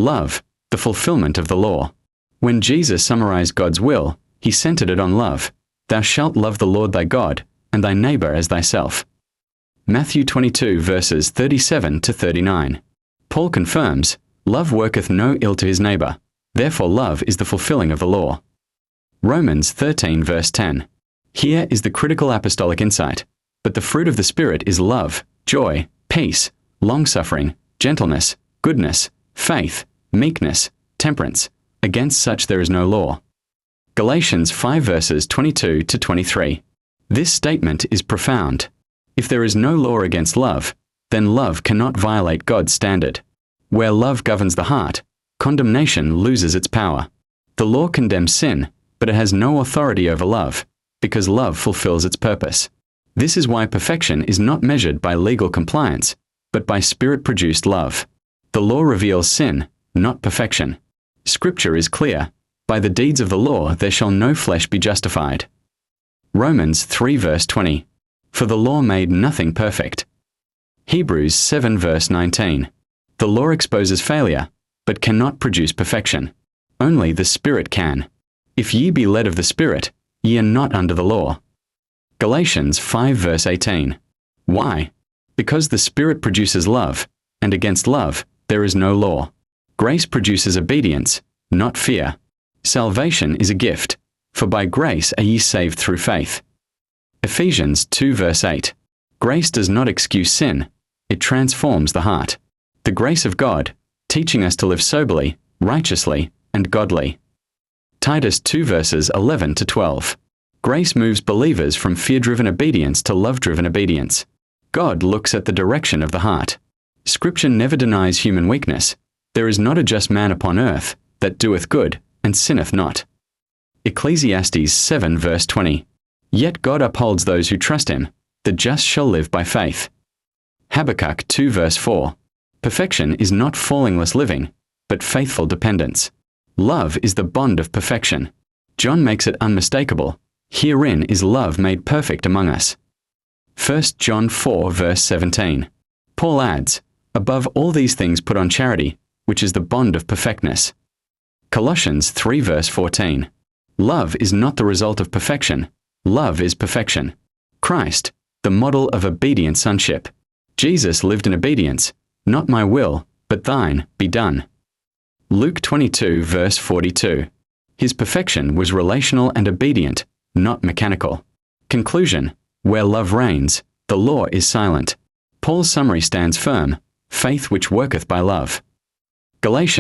Love, the fulfillment of the law. When Jesus summarized God's will, he centered it on love. Thou shalt love the Lord thy God, and thy neighbor as thyself. Matthew 22 verses 37 to 39. Paul confirms, love worketh no ill to his neighbor. Therefore love is the fulfilling of the law. Romans 13 verse 10. Here is the critical apostolic insight. But the fruit of the Spirit is love, joy, peace, long-suffering, gentleness, goodness, faith, meekness, temperance. Against such there is no law. Galatians 5 verses 22 to 23. This statement is profound. If there is no law against love, then love cannot violate God's standard. Where love governs the heart, condemnation loses its power. The law condemns sin, but it has no authority over love, because love fulfills its purpose. This is why perfection is not measured by legal compliance, but by Spirit-produced love. The law reveals sin, not perfection. Scripture is clear. By the deeds of the law there shall no flesh be justified. Romans 3 verse 20. For the law made nothing perfect. Hebrews 7 verse 19. The law exposes failure, but cannot produce perfection. Only the Spirit can. If ye be led of the Spirit, ye are not under the law. Galatians 5 verse 18. Why? Because the Spirit produces love, and against love there is no law. Grace produces obedience, not fear. Salvation is a gift, for by grace are ye saved through faith. Ephesians 2 verse 8. Grace does not excuse sin, it transforms the heart. The grace of God, teaching us to live soberly, righteously, and godly. Titus 2 verses 11 to 12. Grace moves believers from fear-driven obedience to love-driven obedience. God looks at the direction of the heart. Scripture never denies human weakness. There is not a just man upon earth that doeth good, and sinneth not. Ecclesiastes 7 verse 20. Yet God upholds those who trust him. The just shall live by faith. Habakkuk 2 verse 4. Perfection is not fallingless living, but faithful dependence. Love is the bond of perfection. John makes it unmistakable. Herein is love made perfect among us. 1 John 4 verse 17. Paul adds, above all these things put on charity, which is the bond of perfectness. Colossians 3 verse 14. Love is not the result of perfection. Love is perfection. Christ, the model of obedient sonship. Jesus lived in obedience. Not my will, but thine, be done. Luke 22 verse 42. His perfection was relational and obedient, not mechanical. Conclusion. Where love reigns, the law is silent. Paul's summary stands firm. Faith which worketh by love. Galatians